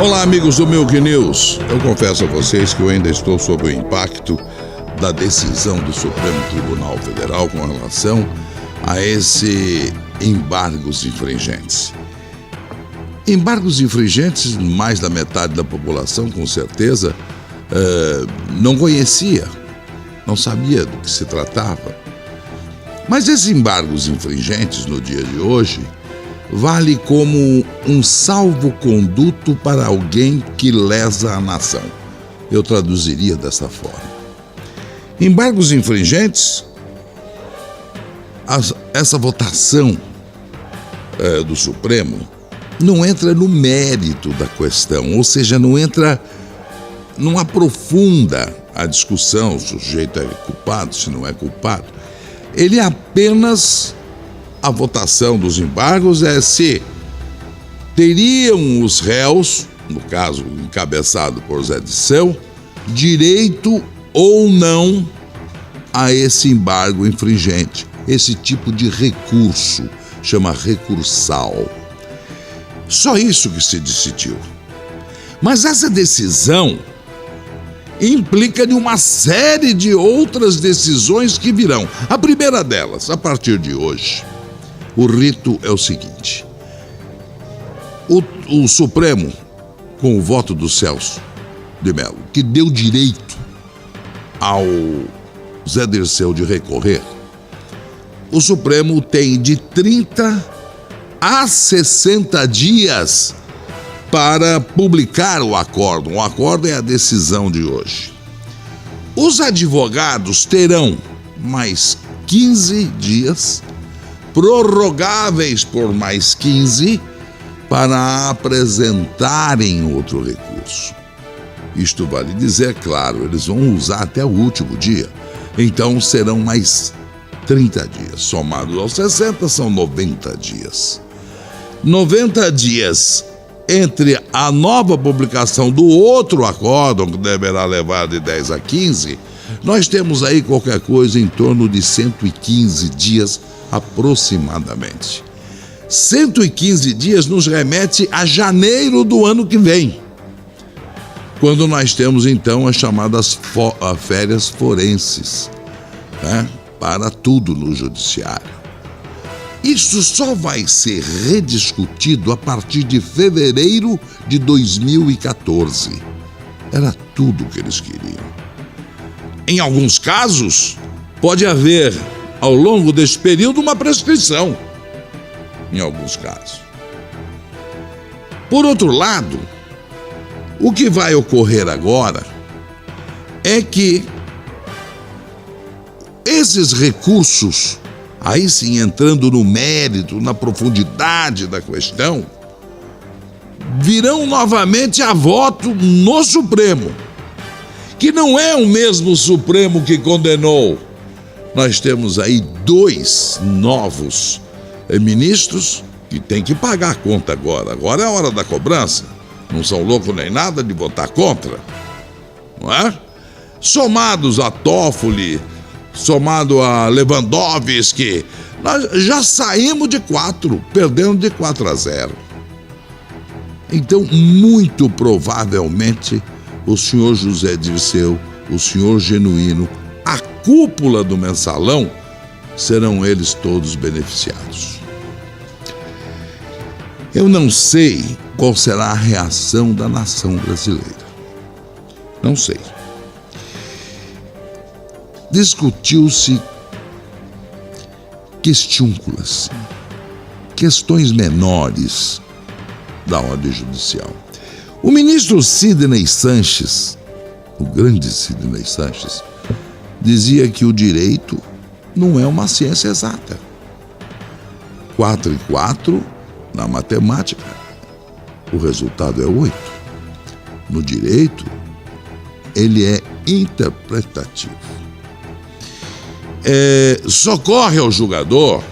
Olá, amigos do Milk News. Eu confesso a vocês que eu ainda estou sob o impacto da decisão do Supremo Tribunal Federal com relação a esse embargos infringentes. Embargos infringentes, mais da metade da população, com certeza, não conhecia, não sabia do que se tratava. Mas esses embargos infringentes, no dia de hoje, vale como um salvo-conduto para alguém que lesa a nação. Eu traduziria dessa forma. Embargos infringentes, essa votação do Supremo não entra no mérito da questão, ou seja, não aprofunda a discussão se o sujeito é culpado, se não é culpado. Ele apenas... A votação dos embargos é se teriam os réus, no caso encabeçado por Zé Disseu, direito ou não a esse embargo infringente. Esse tipo de recurso chama recursal. Só isso que se decidiu. Mas essa decisão implica de uma série de outras decisões que virão. A primeira delas, a partir de hoje. O rito é o seguinte: o Supremo, com o voto do Celso de Mello, que deu direito ao Zé Dirceu de recorrer, o Supremo tem de 30 a 60 dias para publicar o acórdão. O acórdão é a decisão de hoje. Os advogados terão mais 15 dias prorrogáveis por mais 15 para apresentarem outro recurso. Isto vale dizer, claro, eles vão usar até o último dia. Então serão mais 30 dias. Somados aos 60 são 90 dias. 90 dias entre a nova publicação do outro acórdão, que deverá levar de 10 a 15, nós temos aí qualquer coisa em torno de 115 dias aproximadamente. 115 dias nos remete a janeiro do ano que vem, quando nós temos então as chamadas férias forenses, né, para tudo no judiciário. Isso só vai ser rediscutido a partir de fevereiro de 2014. Era tudo o que eles queriam. Em alguns casos, pode haver ao longo desse período uma prescrição, em alguns casos. Por outro lado, o que vai ocorrer agora é que esses recursos, aí sim entrando no mérito, na profundidade da questão, virão novamente a voto no Supremo, que não é o mesmo Supremo que condenou. Nós temos aí 2 novos ministros que têm que pagar a conta agora. Agora é a hora da cobrança. Não são loucos nem nada de votar contra, não é? Somados a Toffoli, somado a Lewandowski, nós já saímos de 4, perdendo de 4-0. Então, muito provavelmente, o senhor José Dirceu, o senhor Genuíno, a cúpula do mensalão, serão eles todos beneficiados. Eu não sei qual será a reação da nação brasileira. Não sei. Discutiu-se questiúnculas, questões menores da ordem judicial. O ministro Sidney Sanches, o grande Sidney Sanches, dizia que o direito não é uma ciência exata. 4 e 4, na matemática, o resultado é 8. No direito, ele é interpretativo. Socorre ao julgador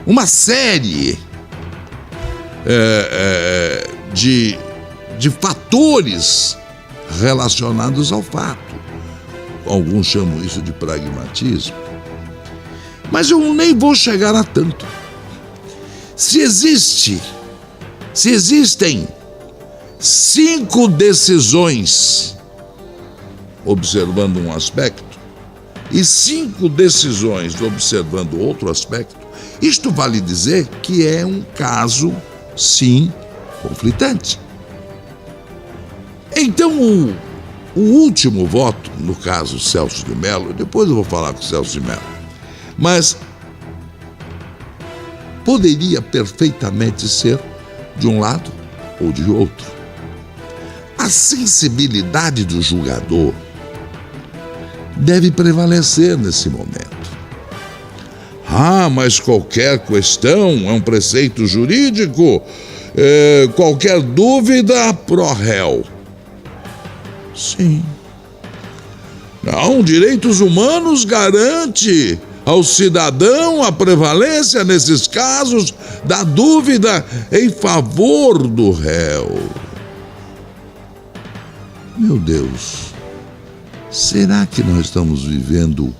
uma série de fatores relacionados ao fato. Alguns chamam isso de pragmatismo. Mas eu nem vou chegar a tanto. Se existem 5 decisões observando um aspecto e 5 decisões observando outro aspecto, isto vale dizer que é um caso, sim, conflitante. Então, o último voto, no caso Celso de Mello, depois eu vou falar com Celso de Mello, mas poderia perfeitamente ser de um lado ou de outro. A sensibilidade do julgador deve prevalecer nesse momento. Mas qualquer questão é um preceito jurídico, qualquer dúvida pro réu. Sim. Não, direitos humanos garante ao cidadão a prevalência nesses casos da dúvida em favor do réu. Meu Deus, será que nós estamos vivendo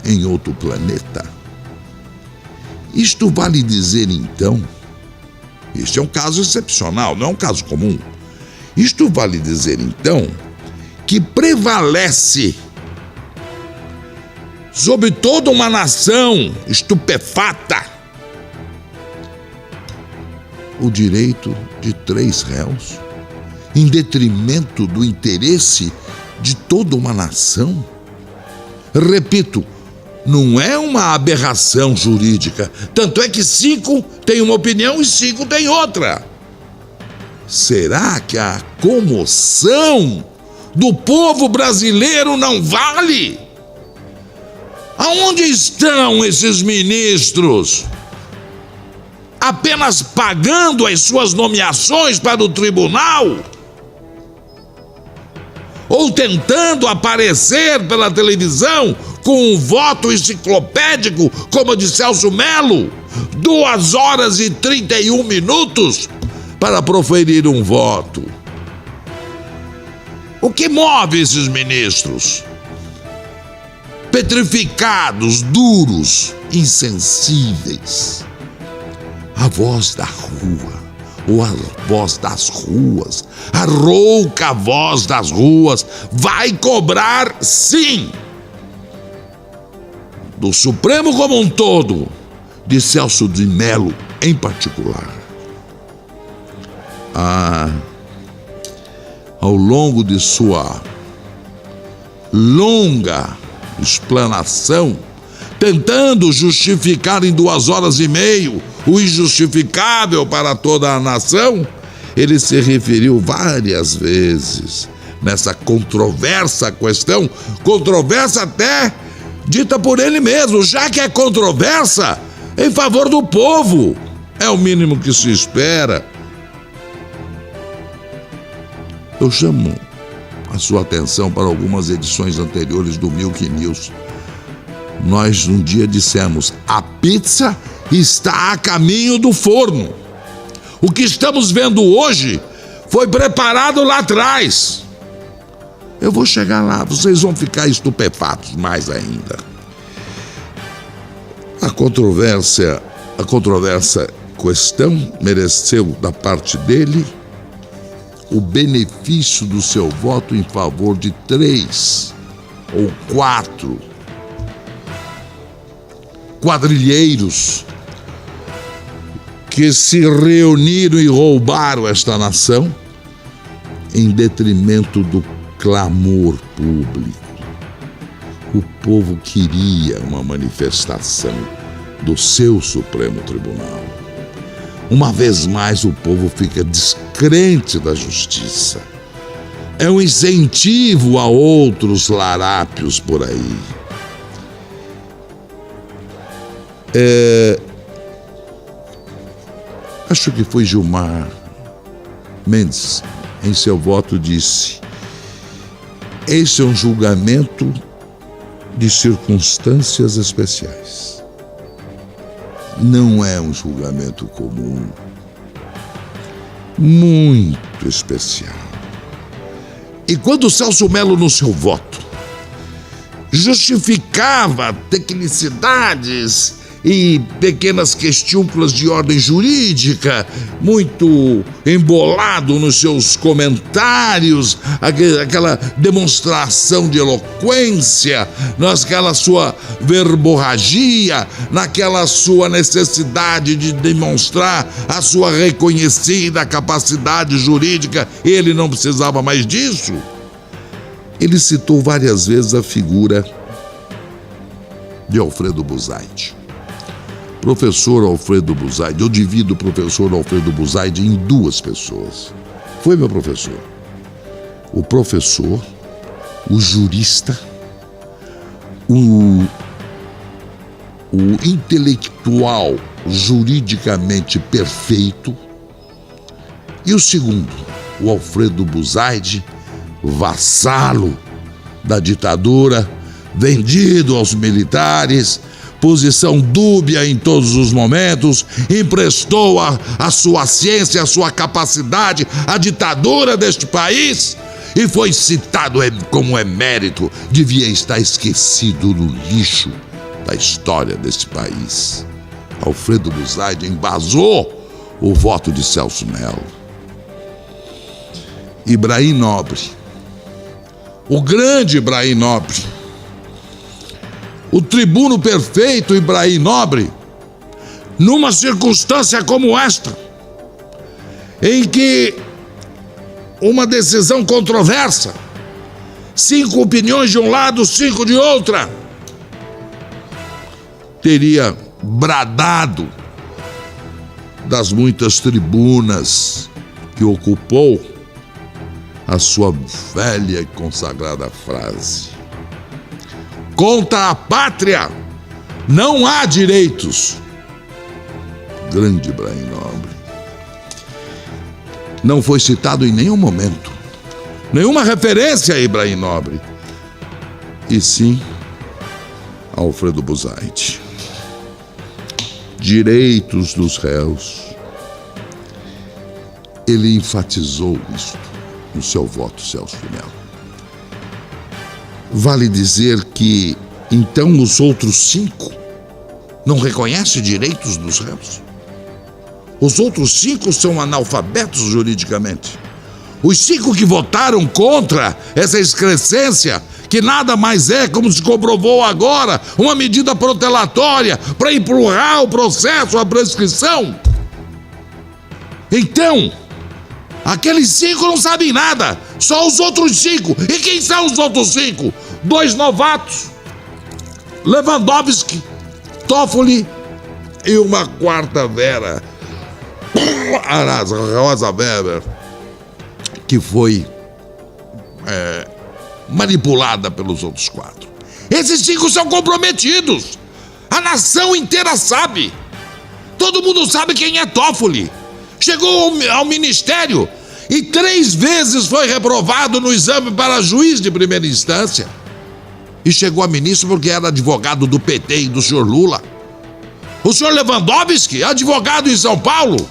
em outro planeta? Isto vale dizer, então, este é um caso excepcional, não é um caso comum. Isto vale dizer, então, que prevalece sobre toda uma nação estupefata o direito de 3 réus, em detrimento do interesse de toda uma nação? Repito, não é uma aberração jurídica, tanto é que 5 têm uma opinião e 5 têm outra. Será que a comoção do povo brasileiro não vale? Aonde estão esses ministros? Apenas pagando as suas nomeações para o tribunal? Ou tentando aparecer pela televisão com um voto enciclopédico como o de Celso Mello, 2 horas e 31 minutos para proferir um voto? O que move esses ministros? Petrificados, duros, insensíveis. A voz da rua, ou a voz das ruas, a rouca voz das ruas, vai cobrar, sim, do Supremo como um todo, de Celso de Mello em particular. Ao longo de sua longa explanação, tentando justificar em 2 horas e meia o injustificável para toda a nação, ele se referiu várias vezes nessa controversa questão, controversa até dita por ele mesmo, já que é controversa em favor do povo. É o mínimo que se espera. Eu chamo a sua atenção para algumas edições anteriores do Milk News. Nós um dia dissemos: a pizza está a caminho do forno. O que estamos vendo hoje foi preparado lá atrás. Eu vou chegar lá, vocês vão ficar estupefatos mais ainda. A controversa questão mereceu da parte dele o benefício do seu voto em favor de 3 ou 4 quadrilheiros que se reuniram e roubaram esta nação em detrimento do clamor público. O povo queria uma manifestação do seu Supremo Tribunal. Uma vez mais, o povo fica descrente da justiça. É um incentivo a outros larápios por aí. Acho que foi Gilmar Mendes, em seu voto, disse: esse é um julgamento de circunstâncias especiais. Não é um julgamento comum, muito especial. E quando Celso Mello, no seu voto, justificava tecnicidades e pequenas questúnculas de ordem jurídica, muito embolado nos seus comentários, aquela demonstração de eloquência, naquela sua verborragia, naquela sua necessidade de demonstrar a sua reconhecida capacidade jurídica. Ele não precisava mais disso. Ele citou várias vezes a figura de Alfredo Buzaide. Professor Alfredo Buzaide, eu divido o professor Alfredo Buzaide em duas pessoas. Foi meu professor. O professor, o jurista, o intelectual juridicamente perfeito, e o segundo, o Alfredo Buzaide, vassalo da ditadura, vendido aos militares, posição dúbia em todos os momentos, emprestou a sua ciência, a sua capacidade à ditadura deste país e foi citado como emérito. Devia estar esquecido no lixo da história deste país. Alfredo Buzaide embasou o voto de Celso Melo. Ibrahim Nobre, o grande Ibrahim Nobre, o tribuno perfeito Ibrahim Nobre, numa circunstância como esta, em que uma decisão controversa, 5 opiniões de um lado, 5 de outra, teria bradado das muitas tribunas que ocupou a sua velha e consagrada frase: contra a pátria não há direitos. Grande Ibrahim Nobre. Não foi citado em nenhum momento, nenhuma referência a Ibrahim Nobre, e sim Alfredo Buzaide. Direitos dos réus. Ele enfatizou isso no seu voto, Celso de Mello. Vale dizer que, então, os outros 5 não reconhecem direitos dos réus? Os outros 5 são analfabetos juridicamente. Os 5 que votaram contra essa excrescência, que nada mais é, como se comprovou agora, uma medida protelatória para empurrar o processo à prescrição. Então, aqueles 5 não sabem nada, só os outros 5. E quem são os outros 5? 2 novatos, Lewandowski, Toffoli e uma quarta Vera, a Rosa Weber, que foi manipulada pelos outros 4. Esses 5 são comprometidos. A nação inteira sabe. Todo mundo sabe quem é Toffoli. Chegou ao ministério e 3 vezes foi reprovado no exame para juiz de primeira instância. E chegou a ministro porque era advogado do PT e do senhor Lula. O senhor Lewandowski, advogado em São Paulo,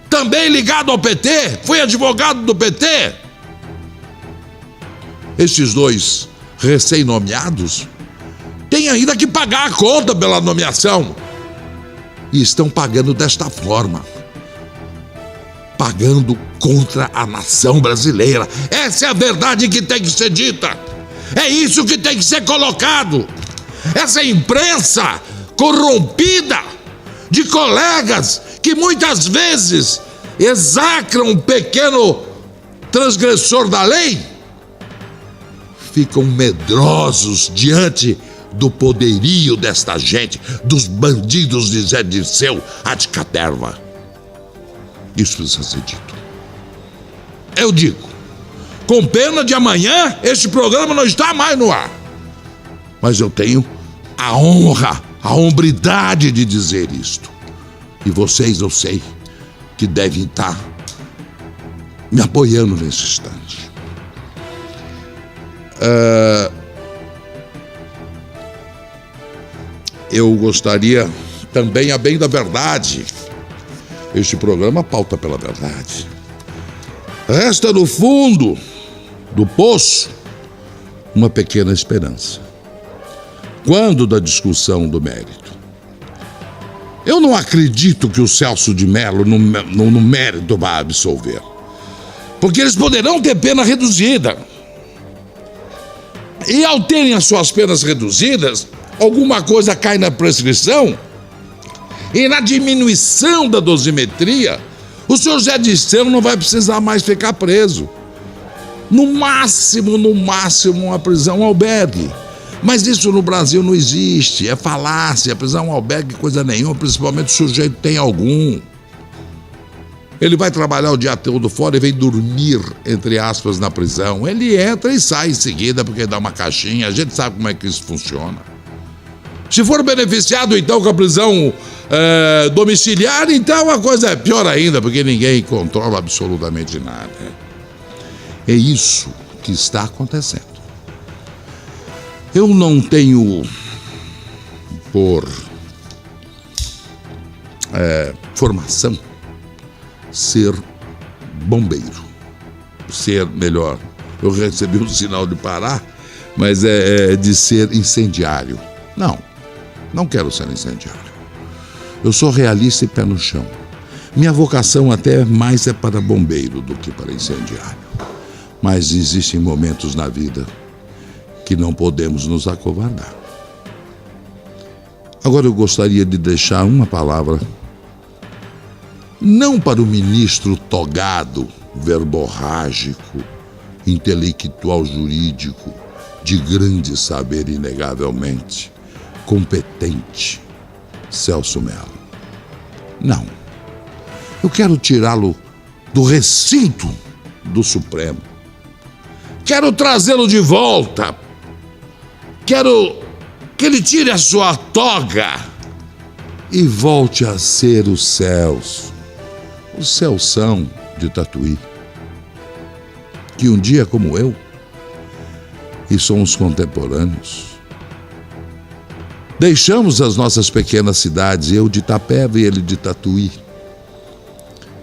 também ligado ao PT, foi advogado do PT. Esses 2 recém-nomeados têm ainda que pagar a conta pela nomeação. E estão pagando desta forma. Pagando contra a nação brasileira. Essa é a verdade que tem que ser dita. É isso que tem que ser colocado. Essa imprensa corrompida de colegas que muitas vezes execram um pequeno transgressor da lei, ficam medrosos diante do poderio desta gente, dos bandidos de Zé Dirceu, a de Caterva. Isso precisa ser dito. Eu digo, com pena de amanhã, este programa não está mais no ar. Mas eu tenho a honra, a hombridade de dizer isto. E vocês, eu sei, que devem estar me apoiando nesse instante. Eu gostaria também, a bem da verdade, este programa pauta pela verdade. Resta no fundo do poço uma pequena esperança. Quando da discussão do mérito Eu não acredito que o Celso de Mello, no mérito, vai absolver. Porque eles poderão ter pena reduzida. E ao terem as suas penas reduzidas, alguma coisa cai na prescrição. E na diminuição da dosimetria, o senhor Zé Dirceu não vai precisar mais ficar preso. No máximo, uma prisão albergue. Mas isso no Brasil não existe, é falácia, prisão albergue, coisa nenhuma, principalmente se o sujeito tem algum. Ele vai trabalhar o dia todo fora e vem dormir, entre aspas, na prisão. Ele entra e sai em seguida porque dá uma caixinha, a gente sabe como é que isso funciona. Se for beneficiado, então, com a prisão domiciliar, então a coisa é pior ainda, porque ninguém controla absolutamente nada. É isso que está acontecendo. Eu não tenho por formação ser bombeiro, ser melhor. Eu recebi um sinal de parar, mas de ser incendiário. Não quero ser incendiário. Eu sou realista e pé no chão. Minha vocação até mais é para bombeiro do que para incendiário. Mas existem momentos na vida que não podemos nos acovardar. Agora eu gostaria de deixar uma palavra, não para o ministro togado, verborrágico, intelectual jurídico, de grande saber inegavelmente, competente, Celso Mello. Não. Eu quero tirá-lo do recinto do Supremo. Quero trazê-lo de volta. Quero que ele tire a sua toga e volte a ser o Celso de Tatuí, que um dia como eu, e somos contemporâneos, deixamos as nossas pequenas cidades, eu de Itapeva e ele de Tatuí,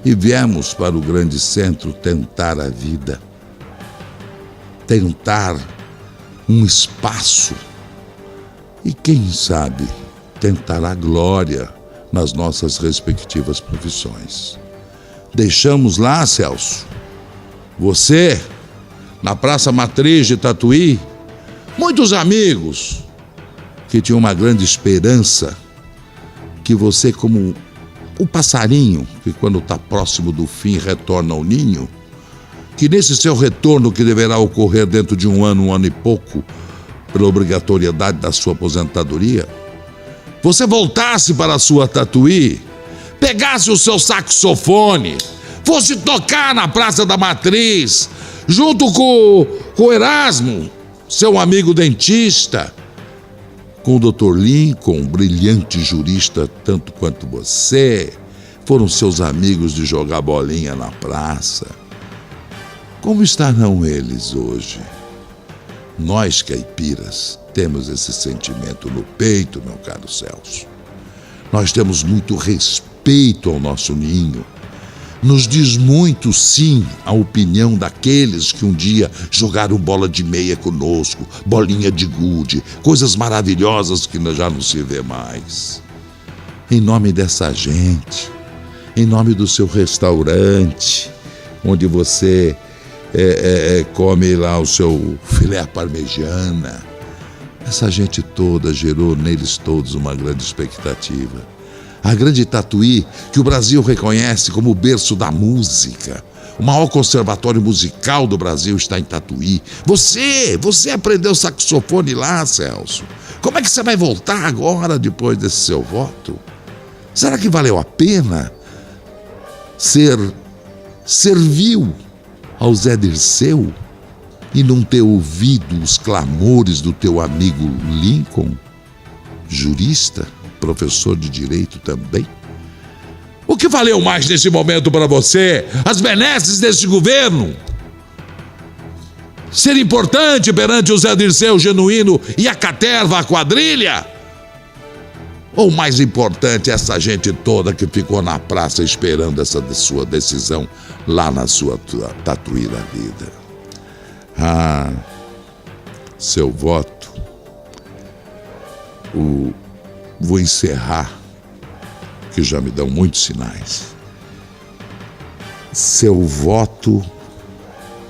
e viemos para o grande centro tentar a vida, tentar um espaço e, quem sabe, tentar a glória nas nossas respectivas profissões. Deixamos lá, Celso, você, na Praça Matriz de Tatuí, muitos amigos que tinham uma grande esperança que você, como o passarinho que quando está próximo do fim retorna ao ninho, que nesse seu retorno, que deverá ocorrer dentro de um ano e pouco, pela obrigatoriedade da sua aposentadoria, você voltasse para a sua Tatuí, pegasse o seu saxofone, fosse tocar na Praça da Matriz, junto com o Erasmo, seu amigo dentista, com o Dr. Lincoln, um brilhante jurista tanto quanto você, foram seus amigos de jogar bolinha na praça. Como estarão eles hoje? Nós, caipiras, temos esse sentimento no peito, meu caro Celso. Nós temos muito respeito ao nosso ninho. Nos diz muito, sim, a opinião daqueles que um dia jogaram bola de meia conosco, bolinha de gude, coisas maravilhosas que já não se vê mais. Em nome dessa gente, em nome do seu restaurante, onde você come lá o seu filé parmegiana, essa gente toda gerou neles todos uma grande expectativa. A grande Tatuí, que o Brasil reconhece como o berço da música. O maior conservatório musical do Brasil está em Tatuí. Você aprendeu saxofone lá, Celso. Como é que você vai voltar agora, depois desse seu voto? Será que valeu a pena serviu ao Zé Dirceu e não ter ouvido os clamores do teu amigo Lincoln, jurista, professor de direito também? O que valeu mais nesse momento para você? As benesses desse governo? Ser importante perante o Zé Dirceu genuíno e a caterva, a quadrilha? Ou mais importante, essa gente toda que ficou na praça esperando essa sua decisão lá na sua Tatuí da vida? Ah, seu voto, vou encerrar que já me dão muitos sinais. Seu voto,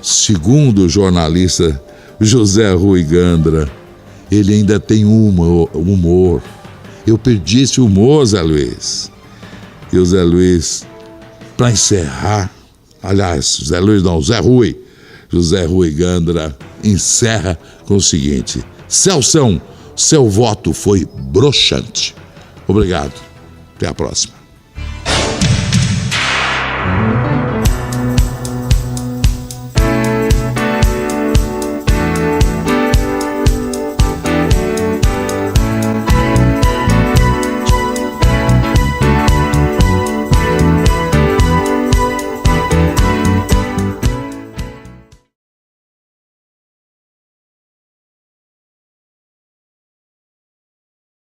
segundo o jornalista José Rui Gandra, ele ainda tem humor. Eu perdi esse humor, Zé Luiz. E o Zé Luiz, para encerrar, aliás, Zé Luiz não, Zé Rui, José Rui Gandra encerra com o seguinte: Celção, seu voto foi broxante. Obrigado. Até a próxima.